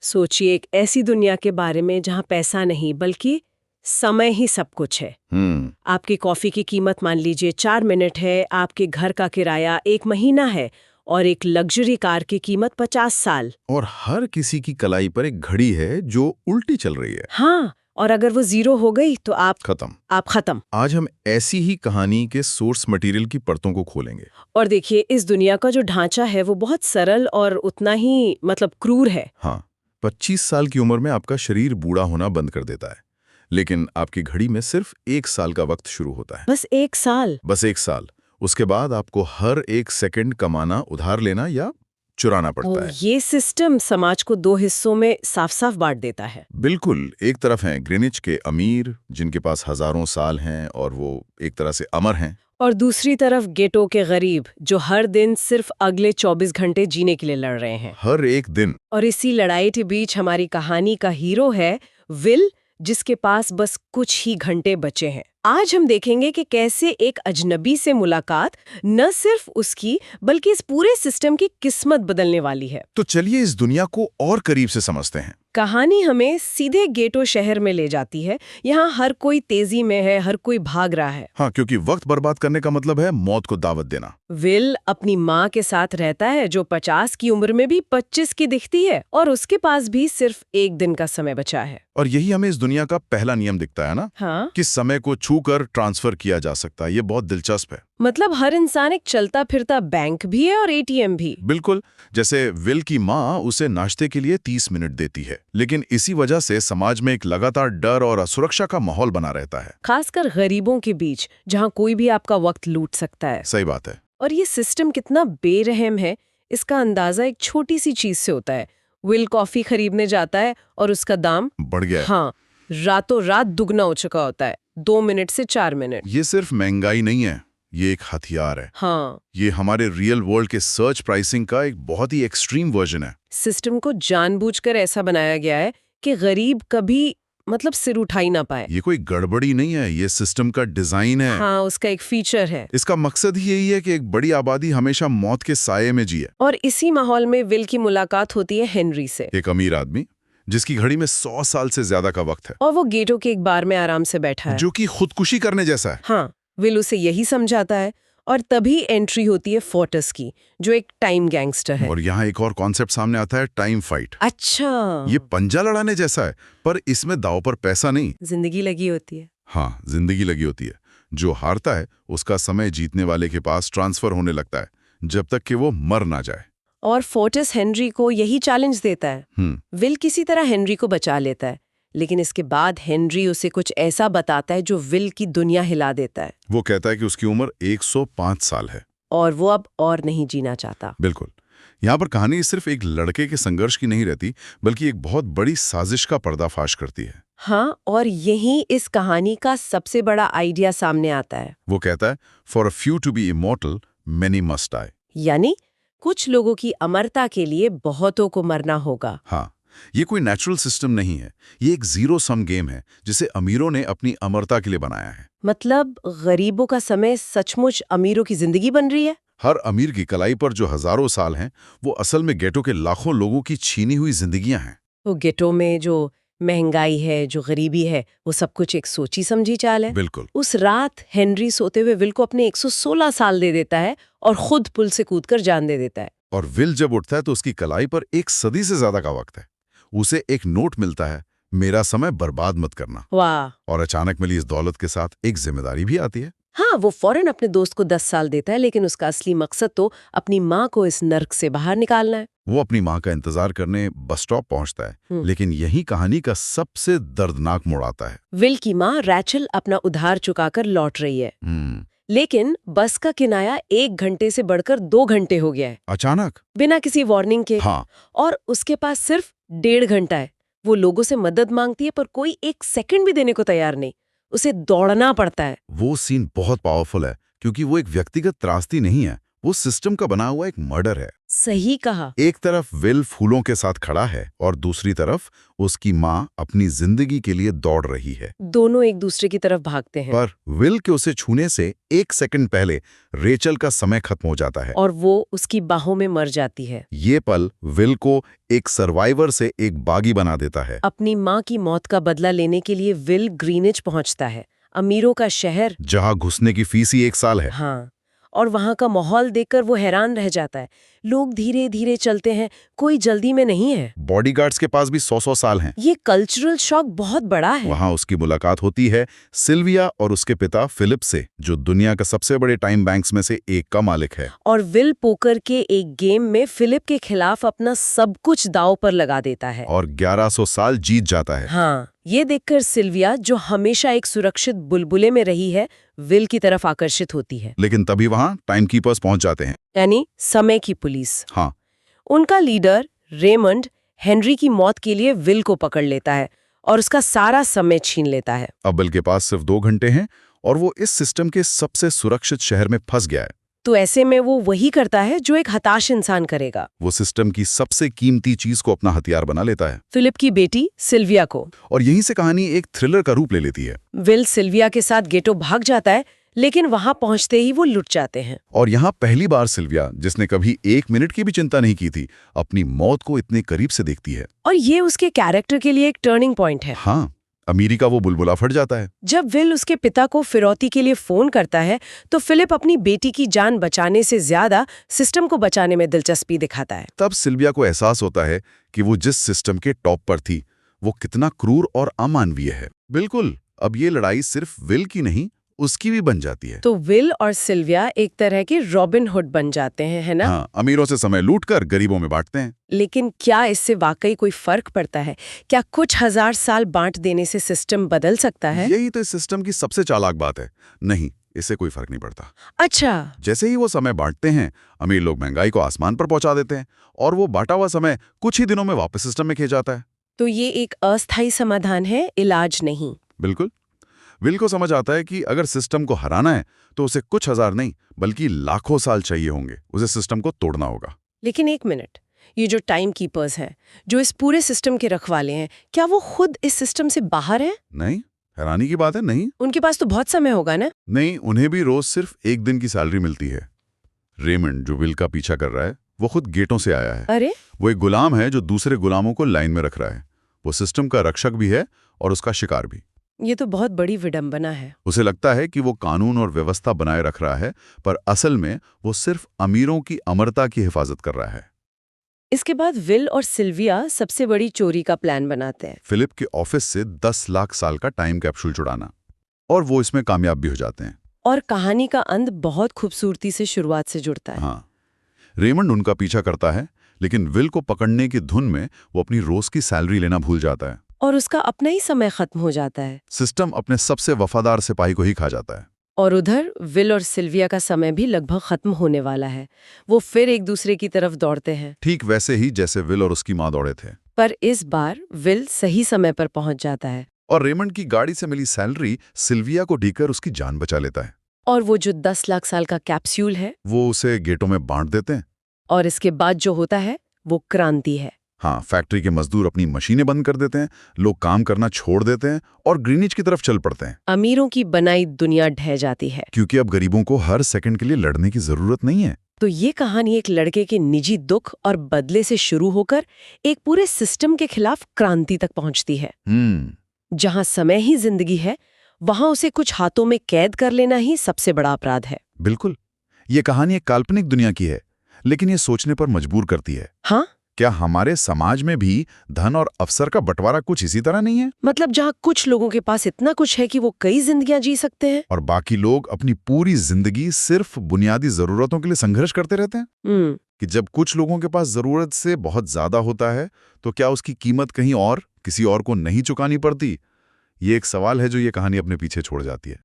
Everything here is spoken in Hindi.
सोचिए एक ऐसी दुनिया के बारे में जहाँ पैसा नहीं बल्कि समय ही सब कुछ है। आपकी कॉफी की कीमत मान लीजिए 4 मिनट है, आपके घर का किराया 1 महीना है और एक लग्जरी कार की कीमत 50 साल। और हर किसी की कलाई पर एक घड़ी है जो उल्टी चल रही है। हाँ, और अगर वो जीरो हो गई तो आप खत्म। आज हम ऐसी ही कहानी के सोर्स मटेरियल की परतों को खोलेंगे। और देखिए इस दुनिया का जो ढांचा है वो बहुत सरल और उतना ही क्रूर है। हाँ, 25 साल की उम्र में आपका शरीर बूढ़ा होना बंद कर देता है, लेकिन आपकी घड़ी में सिर्फ 1 साल का वक्त शुरू होता है। बस 1 साल। बस 1 साल। उसके बाद आपको हर 1 सेकंड कमाना, उधार लेना या चुराना पड़ता है। ये सिस्टम समाज को दो हिस्सों में साफ साफ बांट देता है। बिल्कुल, एक तरफ हैं ग्रीनिच के अमीर जिनके पास हजारों साल हैं और वो एक तरह से अमर हैं, और दूसरी तरफ गेटो के गरीब जो हर दिन सिर्फ अगले 24 घंटे जीने के लिए लड़ रहे हैं। हर एक दिन। और इसी लड़ाई के बीच हमारी कहानी का हीरो है विल, जिसके पास बस कुछ ही घंटे बचे हैं। आज हम देखेंगे कि कैसे एक अजनबी से मुलाकात न सिर्फ उसकी बल्कि इस पूरे सिस्टम की किस्मत बदलने वाली है। तो चलिए इस दुनिया को और करीब से समझते हैं। कहानी हमें सीधे गेटो शहर में ले जाती है। यहाँ हर कोई तेजी में है, हर कोई भाग रहा है। हाँ, क्योंकि वक्त बर्बाद करने का मतलब है मौत को दावत देना। विल अपनी माँ के साथ रहता है जो 50 की उम्र में भी 25 की दिखती है और उसके पास भी सिर्फ एक दिन का समय बचा है। और यही हमें इस दुनिया का पहला नियम दिखता है ना। हाँ, कि समय को छूकर ट्रांसफर किया जा सकता है। ये बहुत दिलचस्प है। मतलब हर इंसान एक चलता फिरता बैंक भी है और एटीएम भी। बिल्कुल, जैसे विल की माँ उसे नाश्ते के लिए 30 मिनट देती है, लेकिन इसी वजह से समाज में एक लगातार डर और असुरक्षा का माहौल बना रहता है, खासकर गरीबों के बीच जहाँ कोई भी आपका वक्त लूट सकता है। सही बात है। और ये सिस्टम कितना बेरहम है इसका अंदाजा एक छोटी सी चीज से होता है। विल कॉफी खरीदने जाता है और उसका दाम बढ़ गया है। हाँ, रातों रात दुगना हो चुका होता है, 2 मिनट से 4 मिनट। ये सिर्फ महंगाई नहीं है, ये एक हथियार है। हाँ, ये हमारे रियल वर्ल्ड के सर्च प्राइसिंग का एक बहुत ही एक्सट्रीम वर्जन है। सिस्टम को जानबूझकर ऐसा बनाया गया है कि गरीब कभी सिर उठाई ना पाए। ये कोई गड़बड़ी नहीं है, ये सिस्टम का डिजाइन है। हाँ, उसका एक फीचर है। इसका मकसद ही यही है कि एक बड़ी आबादी हमेशा मौत के साये में जिए। और इसी माहौल में विल की मुलाकात होती है हेनरी से, एक अमीर आदमी जिसकी घड़ी में 100 साल से ज्यादा का वक्त है, और वो गेटो के एक बार में आराम से बैठा है, जो कि खुदकुशी करने जैसा है। हाँ, विल उसे यही समझाता है। और तभी एंट्री होती है फोर्टिस की, जो एक टाइम गैंगस्टर है। और यहाँ एक और कॉन्सेप्ट सामने आता है, टाइम फाइट। अच्छा, ये पंजा लड़ाने जैसा है, पर इसमें दांव पर पैसा नहीं, जिंदगी लगी होती है। हाँ, जिंदगी लगी होती है। जो हारता है उसका समय जीतने वाले के पास ट्रांसफर होने लगता है, जब तक कि वो मर ना जाए। और फोर्टिस हेनरी को यही चैलेंज देता है। विल किसी तरह हेनरी को बचा लेता है, लेकिन इसके बाद हेनरी उसे कुछ ऐसा बताता है जो विल की दुनिया हिला देता है। वो कहता है कि उसकी उम्र 105 साल है और वो अब और नहीं जीना चाहता। बिल्कुल। यहाँ पर कहानी सिर्फ एक लड़के के संघर्ष की नहीं रहती, बल्कि एक बहुत बड़ी साजिश का पर्दाफाश करती है। हाँ, और यही इस कहानी का सबसे बड़ा आइडिया सामने आता है। वो कहता है, for a few to be immortal many must die. यानी कुछ लोगों की अमरता के लिए बहुतों को मरना होगा। हाँ, ये कोई नेचुरल सिस्टम नहीं है, ये एक जीरो सम गेम है जिसे अमीरों ने अपनी अमरता के लिए बनाया है। मतलब गरीबों का समय सचमुच अमीरों की जिंदगी बन रही है। हर अमीर की कलाई पर जो हजारों साल हैं, वो असल में गेटो के लाखों लोगों की छीनी हुई जिंदगियां हैं। वो गेटो में जो महंगाई है, जो गरीबी है, वो सब कुछ एक सोची समझी चाल है। बिल्कुल। उस रात हेनरी सोते हुए विल को अपने 116 साल दे देता है और खुद पुल से कूदकर जान दे देता है। और विल जब उठता है तो उसकी कलाई पर 1 सदी से ज्यादा का वक्त है। उसे एक नोट मिलता है, मेरा समय बर्बाद मत करना। वाह। और अचानक मिली इस दौलत के साथ एक जिम्मेदारी भी आती है। हाँ, वो फौरन अपने दोस्त को 10 साल देता है, लेकिन उसका असली मकसद तो अपनी माँ को इस नर्क से बाहर निकालना है। वो अपनी माँ का इंतजार करने बस स्टॉप पहुंचता है, लेकिन यही कहानी का सबसे दर्दनाक मोड़ आता है। विल की माँ रैचल अपना उधार चुकाकर लौट रही है, लेकिन बस का किराया 1 घंटे से बढ़कर 2 घंटे हो गया है, अचानक, बिना किसी वार्निंग के। हाँ। और उसके पास सिर्फ 1.5 घंटा है। वो लोगों से मदद मांगती है, पर कोई 1 सेकंड भी देने को तैयार नहीं। उसे दौड़ना पड़ता है। वो सीन बहुत पावरफुल है, क्योंकि वो एक व्यक्तिगत त्रासदी नहीं है, वो सिस्टम का बना हुआ एक मर्डर है। सही कहा। एक तरफ विल फूलों के साथ खड़ा है और दूसरी तरफ उसकी माँ अपनी जिंदगी के लिए दौड़ रही है। दोनों एक दूसरे की तरफ भागते हैं। पर विल के उसे छूने से 1 सेकंड पहले रेचल का समय खत्म हो जाता है और वो उसकी बाहों में मर जाती है। ये पल विल को एक सर्वाइवर से एक बागी बना देता है। अपनी माँ की मौत का बदला लेने के लिए विल ग्रीनिच पहुंचता है, अमीरों का शहर। जहां घुसने की फीस ही 1 साल है। हाँ, और वहां का माहौल देखकर वो हैरान रह जाता है। लोग धीरे धीरे चलते हैं, कोई जल्दी में नहीं है। बॉडीगार्ड्स के पास भी 100-100 साल हैं। ये कल्चरल शॉक बहुत बड़ा है। वहां उसकी मुलाकात होती है सिल्विया और उसके पिता फिलिप से, जो दुनिया का सबसे बड़े टाइम बैंक्स में से एक का मालिक है। और विल पोकर के एक गेम में फिलिप के खिलाफ अपना सब कुछ दांव पर लगा देता है और 1100 साल जीत जाता है। हाँ, ये देखकर सिल्विया, जो हमेशा एक सुरक्षित बुलबुले में रही है, विल की तरफ आकर्षित होती है। लेकिन तभी वहां टाइमकीपर्स पहुंच जाते हैं। यानी समय की पुलिस। हाँ, उनका लीडर रेमंड हेनरी की मौत के लिए विल को पकड़ लेता है और उसका सारा समय छीन लेता है। अब विल के पास सिर्फ 2 घंटे हैं और वो इस सिस्टम के सबसे सुरक्षित शहर में फंस गया है। तो ऐसे में वो वही करता है जो एक हताश इंसान करेगा। वो सिस्टम की सबसे कीमती चीज को अपना हथियार बना लेता है। फिलिप की बेटी सिल्विया को। और यहीं से कहानी एक थ्रिलर का रूप ले लेती है। विल सिल्विया के साथ गेटो भाग जाता है, लेकिन वहां पहुंचते ही वो लुट जाते हैं। और यहाँ पहली बार सिल्विया, जिसने कभी 1 मिनट की भी चिंता नहीं की थी, अपनी मौत को इतने करीब से देखती है। और ये उसके कैरेक्टर के लिए एक टर्निंग पॉइंट है। हाँ, अमीरी का वो बुलबुला फट जाता है। जब विल उसके पिता को फिरौती के लिए फोन करता है, तो फिलिप अपनी बेटी की जान बचाने से ज्यादा सिस्टम को बचाने में दिलचस्पी दिखाता है। तब सिल्विया को एहसास होता है कि वो जिस सिस्टम के टॉप पर थी, वो कितना क्रूर और अमानवीय है। बिल्कुल, अब ये लड़ाई सिर्फ विल की नहीं, उसकी भी बन जाती है। तो विल और सिल्विया एक तरह के रॉबिन हुड बन जाते हैं, है ना? हाँ, अमीरों से समय लूटकर गरीबों में बांटते हैं। लेकिन क्या इससे वाकई कोई फर्क पड़ता है? क्या कुछ 1000 साल बांट देने से सिस्टम बदल सकता है? यही तो इस सिस्टम की सबसे चालाक बात है। नहीं, इससे कोई फर्क नहीं पड़ता। अच्छा। जैसे ही वो समय बांटते हैं, अमीर लोग महंगाई को आसमान पर पहुंचा देते हैं और वो बांटा हुआ समय कुछ ही दिनों में वापस सिस्टम में खींच जाता है। तो ये एक अस्थायी समाधान है, इलाज नहीं। बिल्कुल। विल को समझ आता है कि अगर सिस्टम को हराना है तो उसे कुछ हजार नहीं बल्कि लाखों साल चाहिए होंगे। उसे सिस्टम को तोड़ना होगा। लेकिन एक मिनट, ये जो टाइम कीपर्स हैं, जो इस पूरे सिस्टम के रखवाले हैं, क्या वो खुद इस सिस्टम से बाहर हैं? नहीं, हैरानी की बात है, नहीं। उनके पास तो बहुत समय होगा ना? नहीं, उन्हें भी रोज सिर्फ 1 दिन की सैलरी मिलती है। रेमंड, जो विल का पीछा कर रहा है, वो खुद गेटों से आया है। अरे, वो एक गुलाम है जो दूसरे गुलामों को लाइन में रख रहा है। वो सिस्टम का रक्षक भी है और उसका शिकार भी। ये तो बहुत बड़ी विडंबना है। उसे लगता है कि वो कानून और व्यवस्था बनाए रख रहा है, पर असल में वो सिर्फ अमीरों की अमरता की हिफाजत कर रहा है। इसके बाद विल और सिल्विया सबसे बड़ी चोरी का प्लान बनाते हैं। फिलिप के ऑफिस से 10 लाख साल का टाइम कैप्सूल चुराना, और वो इसमें कामयाब भी हो जाते हैं। और कहानी का अंत बहुत खूबसूरती से शुरुआत से जुड़ता है। हाँ, रेमंड उनका पीछा करता है, लेकिन विल को पकड़ने की धुन में वो अपनी रोज की सैलरी लेना भूल जाता है। और उसका अपना ही समय खत्म हो जाता है। सिस्टम अपने सबसे वफादार सिपाही को ही खा जाता है। और उधर विल और सिल्विया का समय भी लगभग खत्म होने वाला है। वो फिर एक दूसरे की तरफ दौड़ते हैं, ठीक वैसे ही जैसे विल और उसकी माँ दौड़े थे। पर इस बार विल सही समय पर पहुंच जाता है और रेमंड की गाड़ी से मिली सैलरी सिल्विया को ढीकर उसकी जान बचा लेता है। और वो जो 10 लाख साल का कैप्सूल है, वो उसे गेटों में बांट देते हैं। और इसके बाद जो होता है वो क्रांति है। हाँ, फैक्ट्री के मजदूर अपनी मशीनें बंद कर देते हैं, लोग काम करना छोड़ देते हैं और ग्रीनिच की तरफ चल पड़ते हैं। अमीरों की बनाई दुनिया ढह जाती है, क्योंकि अब गरीबों को हर सेकंड के लिए लड़ने की जरूरत नहीं है। तो ये कहानी एक लड़के के निजी दुख और बदले से शुरू होकर एक पूरे सिस्टम के खिलाफ क्रांति तक पहुंचती है। जहां समय ही जिंदगी है, वहां उसे कुछ हाथों में कैद कर लेना ही सबसे बड़ा अपराध है। बिल्कुल, ये कहानी एक काल्पनिक दुनिया की है, लेकिन ये सोचने पर मजबूर करती है। हाँ, क्या हमारे समाज में भी धन और अवसर का बंटवारा कुछ इसी तरह नहीं है? मतलब जहाँ कुछ लोगों के पास इतना कुछ है कि वो कई जिंदगियां जी सकते हैं, और बाकी लोग अपनी पूरी जिंदगी सिर्फ बुनियादी जरूरतों के लिए संघर्ष करते रहते हैं। कि जब कुछ लोगों के पास जरूरत से बहुत ज्यादा होता है, तो क्या उसकी कीमत कहीं और किसी और को नहीं चुकानी पड़ती? ये एक सवाल है जो ये कहानी अपने पीछे छोड़ जाती है।